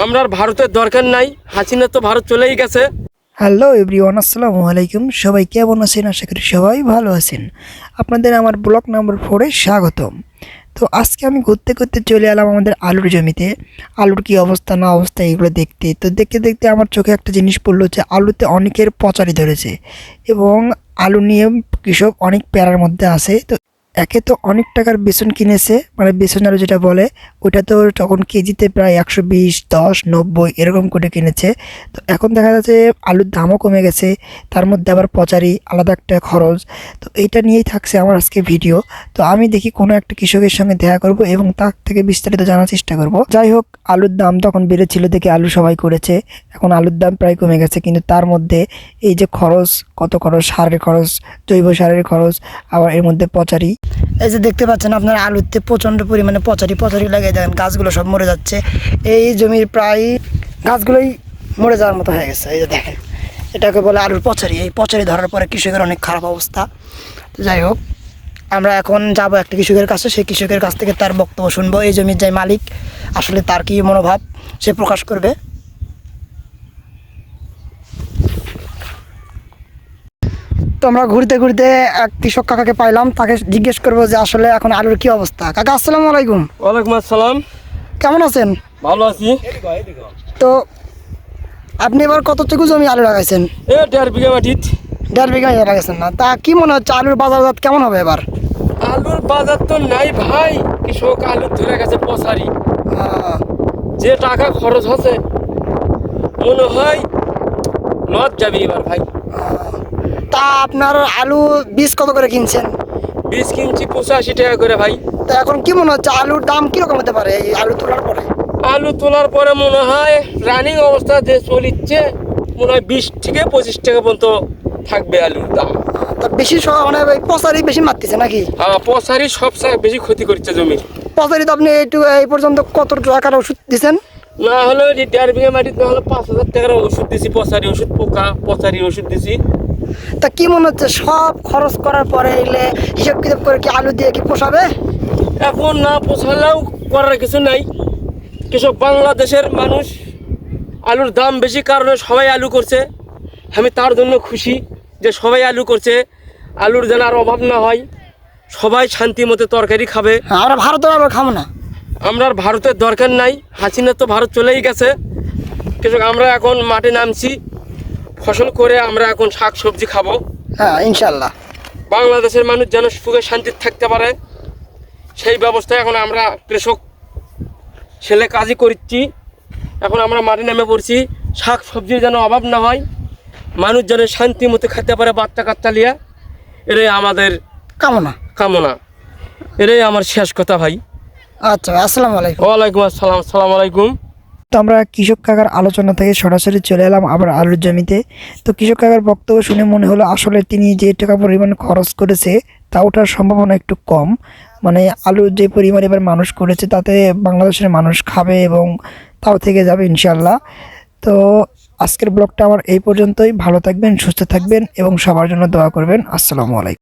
আমরা আর ভারতের দরকার নাই, হাসিনা তো ভারত চলেই গেছে। হ্যালো এভরিওয়ান, আসসালামু আলাইকুম। সবাই কেমন আছেন? আশা করি সবাই ভালো আছেন। আপনাদের আমার ব্লগ নাম্বার 4-এ স্বাগতম। তো আজকে আমি ঘুরতে ঘুরতে চলে এলাম আমাদের আলুর জমিতে। আলুর কি অবস্থা না অবস্থা এগুলো দেখতে। তো দেখতে দেখতে আমার চোখে একটা জিনিস পড়লো যে আলুতে অনেকের পচারি ধরেছে এবং আলু নিয়ে কৃষক অনেক প্যারার মধ্যে আছে। তো একে তো অনেক টাকার বেসন কিনেছে, মানে বেসন আলু যেটা বলে, ওইটা তো তখন কেজিতে প্রায় 120, 10, 90 এরকম করে কিনেছে। তো এখন দেখা যাচ্ছে আলুর দামও কমে গেছে, তার মধ্যে আবার পচারি, আলাদা একটা খরচ। তো এইটা নিয়েই থাকছে আমার আজকে ভিডিও। তো আমি দেখি কোনো একটা কৃষকের সঙ্গে দেখা করব এবং তার থেকে বিস্তারিত জানার চেষ্টা করব। যাই হোক, আলুর দাম তখন বেড়েছিল দেখে আলু সবাই করেছে, এখন আলুর দাম প্রায় কমে গেছে, কিন্তু তার মধ্যে এই যে খরচ, কত খরচ, সারের খরচ, জৈব সারের খরচ, আবার এর মধ্যে পচারি। এই যে দেখতে পাচ্ছেন আপনার আলুতে প্রচণ্ড পরিমাণে পচারি লাগে, দেখেন গাছগুলো সব মরে যাচ্ছে। এই জমির প্রায় গাছগুলোই মরে যাওয়ার মতো হয়ে গেছে। এই যে দেখেন, এটাকে বলে আলুর পচারি। এই পচারি ধরার পরে কৃষকের অনেক খারাপ অবস্থা। তো যাই হোক, আমরা এখন যাব একটা কৃষকের কাছে, সেই কৃষকের কাছ থেকে তার বক্তব্য শুনবো। এই জমির যে মালিক, আসলে তার কী মনোভাব সে প্রকাশ করবে। তো আমরা ঘুরতে ঘুরতে এক কৃষক কাকাকে পাইলাম, তাকে জিজ্ঞেস করবো যে আসলে এখন আলুর কি অবস্থা। কাকা আসসালামু আলাইকুম। ওয়ালাইকুম আসসালাম। কেমন আছেন? ভালো আছি। তো আপনি এবার কতটুকু জমি আলু লাগাইছেন? 1.5 বিঘা মাটিত। 1.5 বিঘা লাগাইছেন না? তা কি মনে হচ্ছে আলুর বাজারজাত কেমন হবে এবার? আলুর বাজার তো নাই ভাই, কৃষক আলু ধরে গেছে পচারি। যে টাকা খরচ হচ্ছে মনে হয় নদ যাবে এবার ভাই। তা আপনার আলু বীজ কত করে কিনছেন? বীজ কিনছি 85 টাকা করে ভাই। তো এখন কি মনে হচ্ছে আলুর দাম কিরকম হতে পারে এই আলু তোলার পরে? আলু তোলার পরে মনে হয় রানিং অবস্থা যে চলিচ্ছে, মনে হয় 20 থেকে 25 টাকা পর্যন্ত থাকবে আলুর দাম। তা বেশি মানে ওই পচারি বেশি মারতেছে নাকি? পচারি সবচেয়ে বেশি ক্ষতি করছে জমির। পচারি তো আপনি এই পর্যন্ত কত টাকার ওষুধ দিচ্ছেন? না হলে 1.5 বিঘা মাটিতে না হলে 5,000 টাকার ওষুধ দিছি, পচারি ওষুধ, পোকা পচারি ওষুধ দিছি। তা কি মনে হচ্ছে সব খরচ করার পরে এলে হিসাব কিতাব করে কি আলু দিয়ে কি পোষাবে? এখন না পোষালেও করার কিছু নাই। কৃষক বাংলাদেশের মানুষ, আলুর দাম বেশি কারণে সবাই আলু করছে। আমি তার জন্য খুশি যে সবাই আলু করছে, আলুর যেন আর অভাব না হয়, সবাই শান্তি মতো তরকারি খাবে। আমরা ভারতের আলু খাবো না। আমরা আর ভারতের দরকার নাই, হাসিনা তো ভারত চলেই গেছে। কৃষক আমরা এখন মাঠে নামছি, ফসল করে আমরা এখন শাক সবজি খাবো। হ্যাঁ, ইনশাল্লাহ। বাংলাদেশের মানুষ যেন সুখে শান্তিতে থাকতে পারে, সেই ব্যবস্থায় এখন আমরা কৃষক ছেলে কাজই করছি। এখন আমরা মাঠে নেমে পড়ছি, শাক সবজির যেন অভাব না হয়, মানুষ যেন শান্তি মতো খেতে পারে বাচ্চা কাচ্চা লিয়া, এটাই আমাদের কামনা। এটাই আমার শেষ কথা ভাই। আচ্ছা, আসসালামু আলাইকুম। ওয়ালাইকুম আসসালাম। আসসালামু আলাইকুম। তো আমরা কৃষক কাকার আলোচনা থেকে সরাসরি চলে এলাম আবার আলুর জমিতে। তো কৃষক কাকার বক্তব্য শুনে মনে হলো আসলে তিনি যে টাকা পরিমাণ খরচ করেছে তা ওঠার সম্ভাবনা একটু কম। মানে আলুর যে পরিমাণ এবার মানুষ করেছে তাতে বাংলাদেশের মানুষ খাবে এবং তাও থেকে যাবে ইনশাল্লাহ। তো আজকের ব্লগটা আমার এই পর্যন্তই। ভালো থাকবেন, সুস্থ থাকবেন এবং সবার জন্য দোয়া করবেন। আসসালামু আলাইকুম।